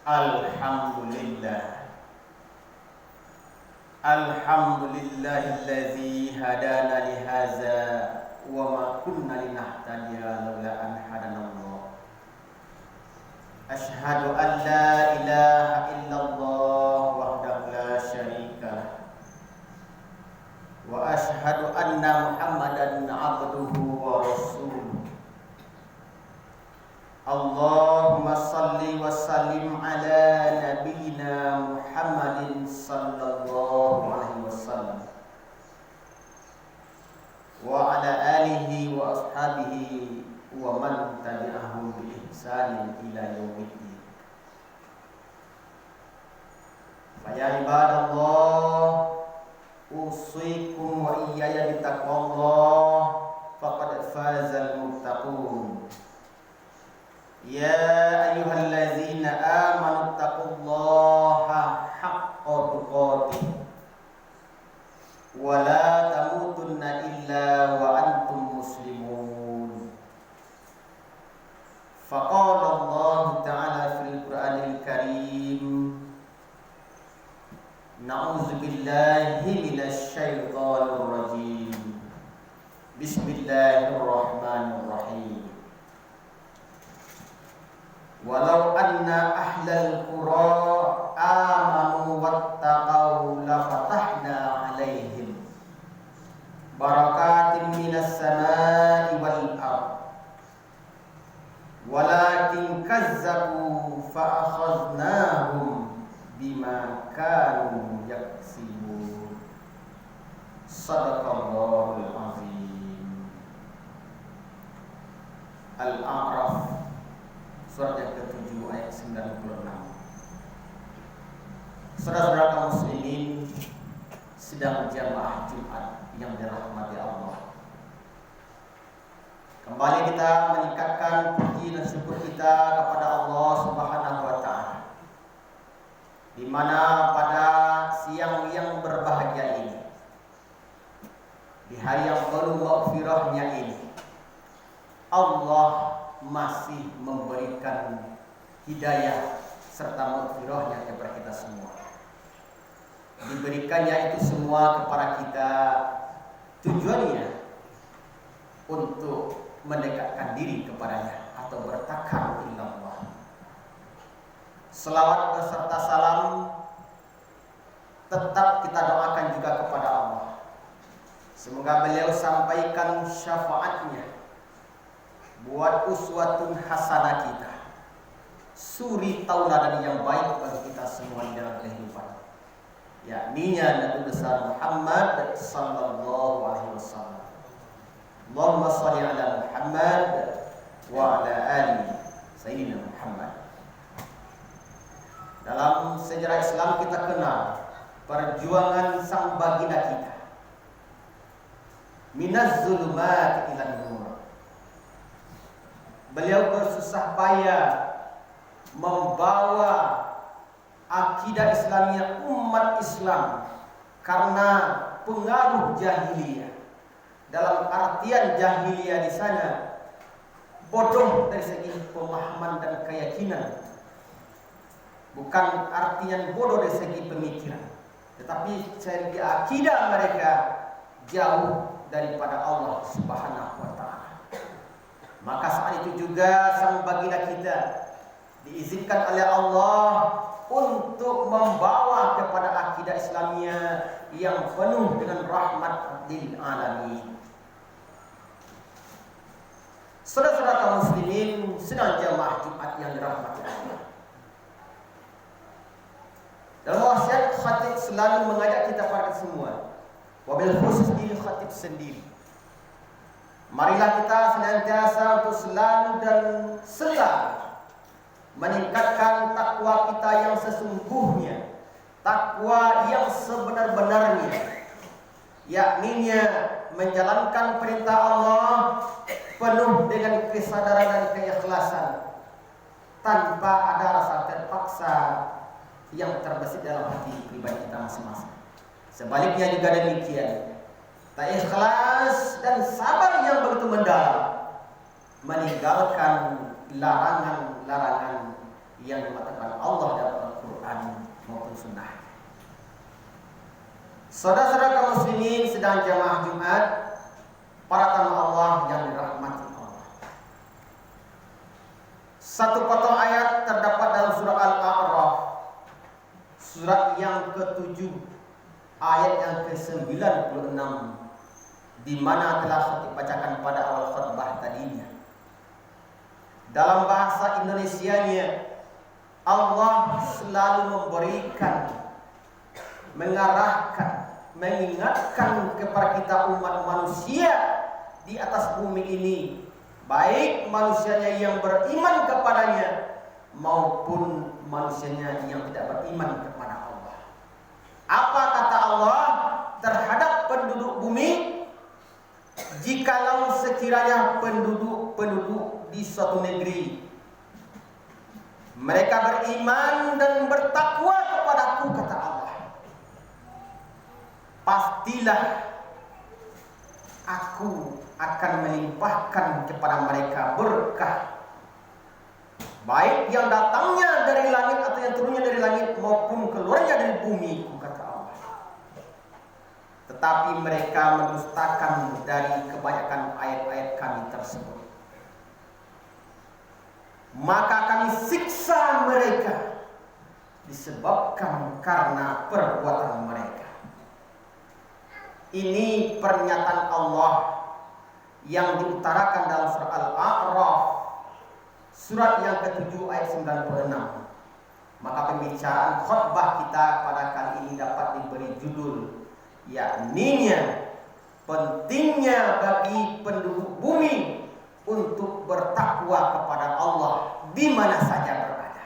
Alhamdulillah. Alhamdulillahilladzi hadana li hadza wa ma kunna linahtadiya laula an hadanallah. Asyhadu an la ilaha illallah wahdahu la syarika wa asyhadu anna Muhammadan abduhu wa rasuluh. Allahumma salli wa sallim ala nabiyyina Muhammadin sallallahu alaihi wasallam wa ala alihi wa ashabihi wa man tabi'ahum bi ihsanin ila yaumiddin. Fa ya ibadallah, usikum wa iyaya bitaqwallah faqad fazal muttaqun. Ya ayyuhallazina amanu taqullaha haqqa tuqatih wa la tamutunna illa wa antum muslimun. Faqala Allah ta'ala fil Qur'anil Karim, na'udzu billahi minasy syaithanir rajim. Bismillahirrahmanirrahim. Walau anna ahlal qura amanu wattaqau la fatahna alaihim barakatin minas samai wal ard walakin kazzabu fa akhadnahum bima kanu yaksibun. Shadaqallahul azim. Al-A'raf surat yang ke-7 ayat 96. Saudara-saudara kaum muslimin sedang jamaah Jumat yang dirahmati Allah. Kembali kita meningkatkan puji dan syukur kita kepada Allah Subhanahu wa taala. Di mana pada siang yang berbahagia ini, di hari yang penuh maghfirahnya ini, Allah masih memberikan hidayah serta maghfirahnya kepada kita semua. Diberikannya itu semua kepada kita tujuannya untuk mendekatkan diri kepadanya atau bertakar ilallah. Selawat beserta salam tetap kita doakan juga kepada Allah. Semoga beliau sampaikan syafaatnya buat uswatun hasanah kita, suri tauladan yang baik bagi kita semua di dalam kehidupan, yakninya Nabi besar Muhammad sallallahu alaihi wasallam. Allahumma shalli ala Muhammad wa ala ali sayyidina Muhammad. Dalam sejarah Islam kita kenal perjuangan sang baginda kita, minaz zulumat ilan nur. Beliau bersusah payah membawa akidah Islamiyah umat Islam karena pengaruh jahiliyah. Dalam artian jahiliyah di sana bodoh dari segi pemahaman dan keyakinan, bukan artian bodoh dari segi pemikiran, tetapi segi akidah mereka jauh daripada Allah Subhanahu wa taala. Maka saat itu juga sang baginda kita diizinkan oleh Allah untuk membawa kepada akidah Islamiyah yang penuh dengan rahmat lil alamin. Saudara-saudara kaum muslimin sedang jamaah Jumat yang dirahmati Allah. Dalam wasiat khatib selalu mengajak kita para semua, wabil khusus diri khatib sendiri, marilah kita senantiasa untuk selalu dan selalu meningkatkan takwa kita yang sesungguhnya, takwa yang sebenar-benarnya, yakninya menjalankan perintah Allah penuh dengan kesadaran dan keikhlasan tanpa ada rasa terpaksa yang terbesit dalam hati pribadi kita masing-masing. Sebaliknya juga demikian, tak ikhlas dan sabar yang begitu mendalam meninggalkan larangan-larangan yang dimatakan Allah dalam Al-Quran maupun Sunnah. Saudara-saudara kaum muslimin sedang jamaah Jumat, para tamu Allah yang dirahmati Allah. Satu potong ayat terdapat dalam surah Al-A'raf, surat yang ke-7, ayat yang ke-96, di mana telah dibacakan pada awal khutbah tadinya. Dalam bahasa Indonesianya, Allah selalu memberikan, mengarahkan, mengingatkan kepada kita umat manusia di atas bumi ini, baik manusianya yang beriman kepadanya maupun manusianya yang tidak beriman kepada Allah. Apa kata Allah terhadap penduduk bumi? Jikalau sekiranya penduduk di suatu negeri mereka beriman dan bertakwa kepadaku, kata Allah, pastilah aku akan melimpahkan kepada mereka berkah, baik yang datangnya dari langit atau yang turunnya dari langit maupun keluarnya dari bumi, kata Allah. Tetapi mereka mendustakan dari kebanyakan ayat-ayat kami tersebut, maka kami siksa mereka disebabkan karena perbuatan mereka. Ini pernyataan Allah yang diutarakan dalam surah Al-A'raf, surat yang ke-7 ayat 96. Maka pembicaraan khutbah kita pada kali ini dapat diberi judul, yakni pentingnya bagi penduduk bumi untuk bertakwa kepada Allah di mana saja berada.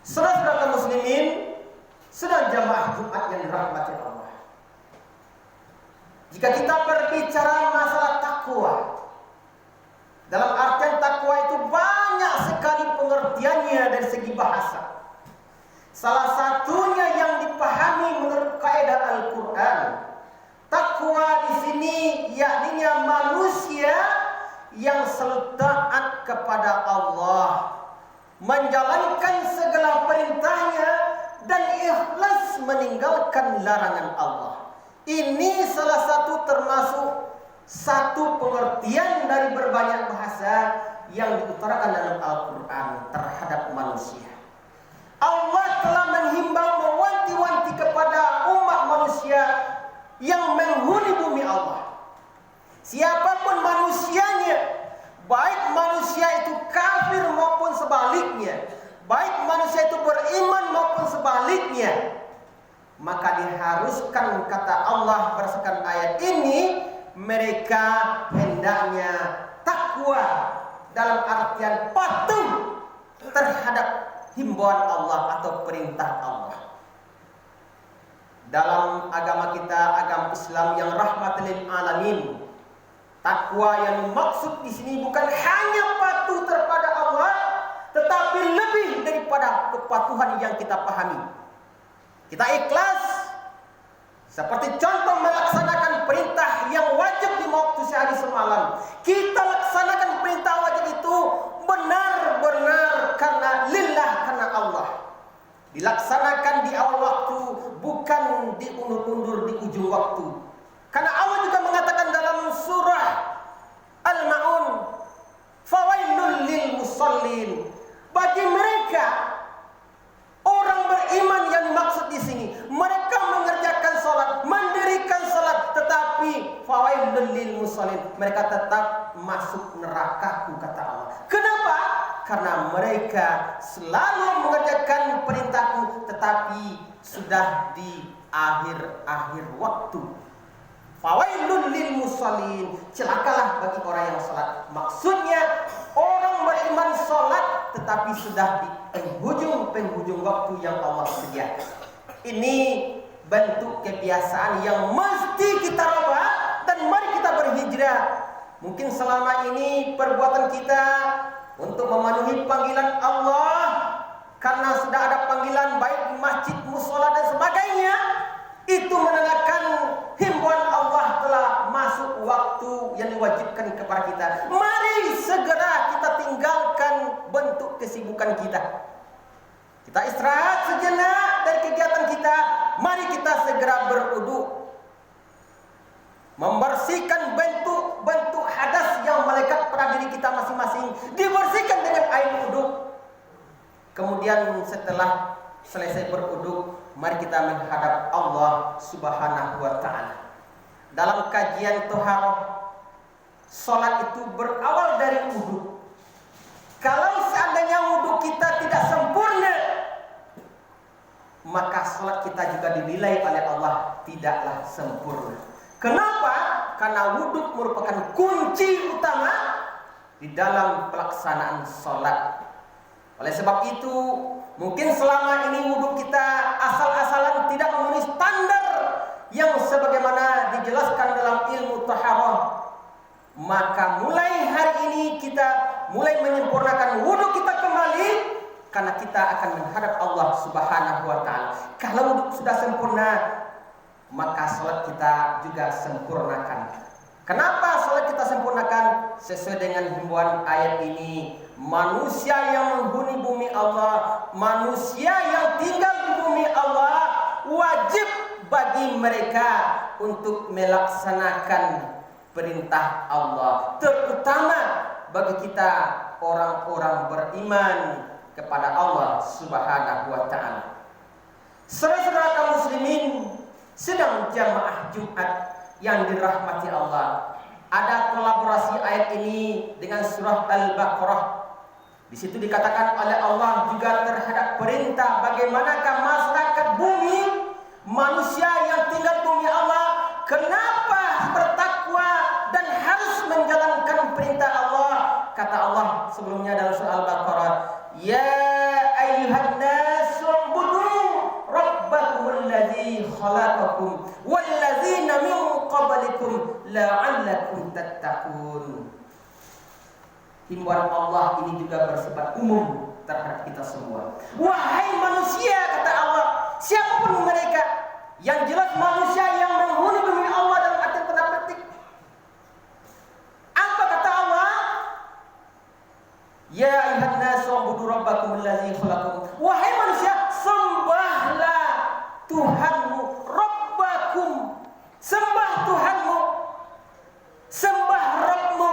Saudara-saudara kaum muslimin, sedang jamaah Jumat yang dirahmati Allah. Jika kita berbicara masalah takwa, dalam artian takwa itu banyak sekali pengertiannya dari segi bahasa. Salah satunya yang dipahami menurut kaidah Al-Quran, takwa di sini yakninya manusia yang selalu taat kepada Allah, menjalankan segala perintahnya dan ikhlas meninggalkan larangan Allah. Ini salah satu termasuk satu pengertian dari berbanyak bahasa yang diutarakan dalam Al-Quran terhadap manusia. Allah telah menghimbau, mewanti-wanti kepada umat manusia yang menghuni bumi Allah. Siapapun manusianya, baik manusia itu kafir maupun sebaliknya, baik manusia itu beriman maupun sebaliknya, maka diharuskan, kata Allah berdasarkan ayat ini, mereka hendaknya takwa dalam artian patuh terhadap himbauan Allah atau perintah Allah. Dalam agama kita, agama Islam yang rahmatan lil alamin, takwa yang dimaksud di sini bukan hanya patuh terhadap Allah, tetapi lebih daripada kepatuhan yang kita pahami. Kita ikhlas, seperti contoh melaksanakan perintah yang wajib di waktu sehari semalam. Kita laksanakan perintah wajib itu benar-benar karena lillah, karena Allah. Dilaksanakan di awal waktu, bukan diundur-undur di ujung waktu. Karena Allah juga mengatakan dalam surah Al-Ma'un, fawailul lil musallin, bagi mereka orang beriman yang dimaksud di sini, mereka mengerjakan salat, mendirikan salat, tetapi fawailul lil musallin, mereka tetap masuk neraka, kata Allah. Kenapa? Karena mereka selalu mengerjakan perintahku, tetapi sudah di akhir-akhir waktu. Fawailul lil musallin, celakalah bagi orang yang salat. Maksudnya orang beriman salat tetapi sudah di penghujung waktu yang Allah sediakan. Ini bentuk kebiasaan yang mesti kita rubah dan mari kita berhijrah. Mungkin selama ini perbuatan kita untuk memenuhi panggilan Allah, karena sudah ada panggilan baik di masjid, musola dan sebagainya, itu menandakan himbauan Allah telah masuk waktu yang diwajibkan kepada kita. Mari segera kita tinggalkan kesibukan kita. Kita istirahat sejenak dari kegiatan kita. Mari kita segera berwudu, membersihkan bentuk-bentuk hadas yang melekat pada diri kita masing-masing, dibersihkan dengan air wudu. Kemudian setelah selesai berwudu, mari kita menghadap Allah Subhanahu wa taala. Dalam kajian taharah, salat itu berawal dari wudu. Kalau seandainya wudu kita tidak sempurna, maka salat kita juga dinilai oleh Allah tidaklah sempurna. Kenapa? Karena wudu merupakan kunci utama di dalam pelaksanaan salat. Oleh sebab itu, mungkin selama ini wudu kita asal-asalan tidak memenuhi standar yang sebagaimana dijelaskan dalam ilmu taharah. Maka mulai hari ini kita mulai menyempurnakan wudu kita kembali, karena kita akan menghadap Allah Subhanahu wa taala. Kalau wudu sudah sempurna, maka salat kita juga sempurnakan. Kenapa salat kita sempurnakan? Sesuai dengan himbauan ayat ini, manusia yang menghuni bumi Allah, manusia yang tinggal di bumi Allah, wajib bagi mereka untuk melaksanakan perintah Allah, terutama bagi kita orang-orang beriman kepada Allah Subhanahu wa taala. Saudara-saudara kaum muslimin, sedang jamaah Jumat yang dirahmati Allah, ada kolaborasi ayat ini dengan surah Al-Baqarah. Di situ dikatakan oleh Allah juga terhadap perintah bagaimanakah masyarakat bumi, manusia yang tinggal bumi Allah, kenapa bertakwa dan harus menjalankan perintah Allah. Kata Allah sebelumnya dalam surah Al-Baqarah, ya ayyuhan nas ubudu rabbakumul ladzi khalaqakum wal ladzina min qablikum la'allakum tattaqun. Himbauan Allah ini juga bersifat umum terhadap kita semua. Wahai manusia, kata Allah, siapapun mereka, yang jelas manusia yang menghuni bumi Allah dalam arti tanda petik. Apa kata Allah? Ya ayyuhan nas ubudu rabbakum allazi khalaqakum. Wahai manusia, sembahlah Tuhanmu, Rabbakum. Sembah Tuhanmu, sembah Rabbmu,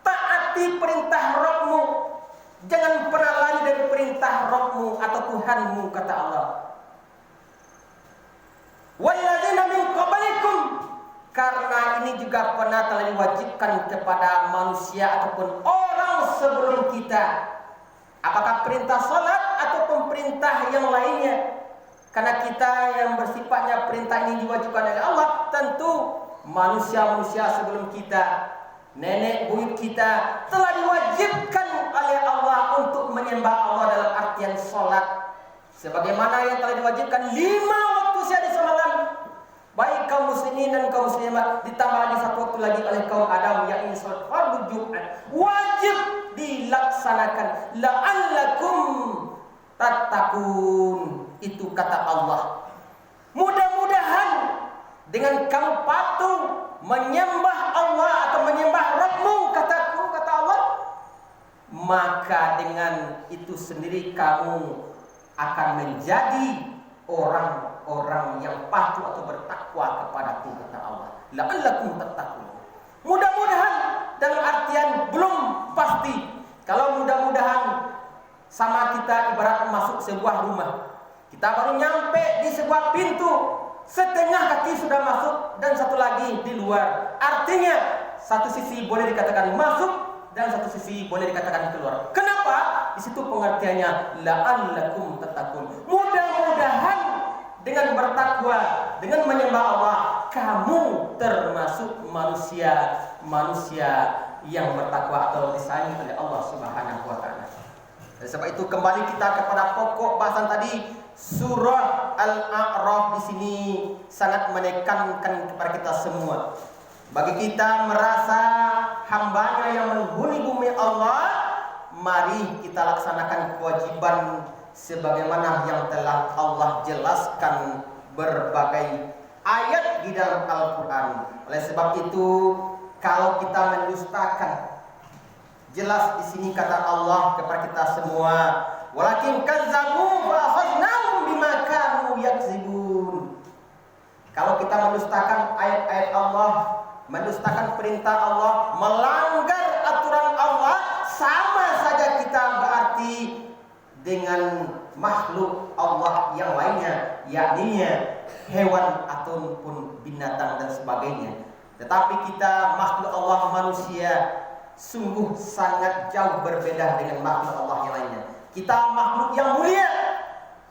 taati perintah Rabbmu. Jangan pernah lari dari perintah Rabbmu atau Tuhanmu, kata Allah. Walladzina min qablikum, karena ini juga pernah telah diwajibkan kepada manusia ataupun orang sebelum kita. Apakah perintah salat ataupun perintah yang lainnya? Karena kita yang bersifatnya perintah ini diwajibkan oleh Allah, tentu manusia-manusia sebelum kita, nenek buyut kita telah diwajibkan oleh Allah untuk menyembah Allah dalam artian salat. Sebagaimana yang telah diwajibkan 5 waktu siang dan malam, baik kaum muslimin dan kaum muslimat, ditambah lagi 1 waktu lagi oleh kaum Adam, yakni salat fardu Jumat, wajib dilaksanakan. La'allakum tattaqun, itu kata Allah. Mudah-mudahan dengan kamu patuh menyembah Allah atau menyembah Rabbmu, kataku, kata Allah, maka dengan itu sendiri kamu akan menjadi orang-orang yang patuh atau bertakwa kepadaku, kata Allah. La'allakum tattaqun. Mudah-mudahan dalam artian belum pasti. Kalau mudah-mudahan sama kita ibarat masuk sebuah rumah, kita baru nyampe di sebuah pintu, setengah kaki sudah masuk dan satu lagi di luar. Artinya satu sisi boleh dikatakan masuk dan satu sisi boleh dikatakan keluar. Kenapa? Di situ pengertiannya la'allakum tattaqun. Mudah-mudahan dengan bertakwa, dengan menyembah Allah, kamu termasuk manusia yang bertakwa atau disayangi oleh Allah Subhanahu wa taala. Oleh sebab itu kembali kita kepada pokok bahasan tadi, surah Al-A'raf di sini sangat menekankan kepada kita semua. Bagi kita merasa hambanya yang menghuni bumi Allah, mari kita laksanakan kewajiban sebagaimana yang telah Allah jelaskan berbagai ayat di dalam Al-Quran. Oleh sebab itu, kalau kita mendustakan Jelas di sini kata Allah kepada kita semua, walakin kazzabu fa akhadnahum bima kanu yakzibun. Kalau kita mendustakan ayat-ayat Allah, mendustakan perintah Allah, melanggar aturan Allah, sama saja kita berarti dengan makhluk Allah yang lainnya, yakni hewan ataupun binatang dan sebagainya. Tetapi kita makhluk Allah manusia sungguh sangat jauh berbeda dengan makhluk Allah yang lainnya. Kita makhluk yang mulia,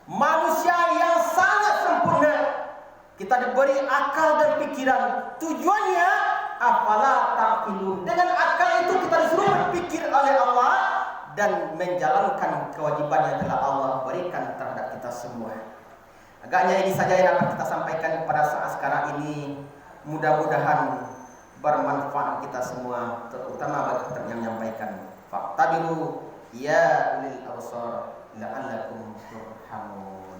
manusia yang sangat sempurna. Kita diberi akal dan pikiran. Tujuannya afala taqilun. Dengan akal itu kita disuruh berpikir oleh Allah dan menjalankan kewajiban yang telah Allah berikan terhadap kita semua. Agaknya ini saja yang dapat kita sampaikan pada saat sekarang ini. Mudah-mudahan bermanfaat kita semua, terutama bagi kita yang menyampaikan. Faqtabiru ya ulil absar la'allakum turhamun.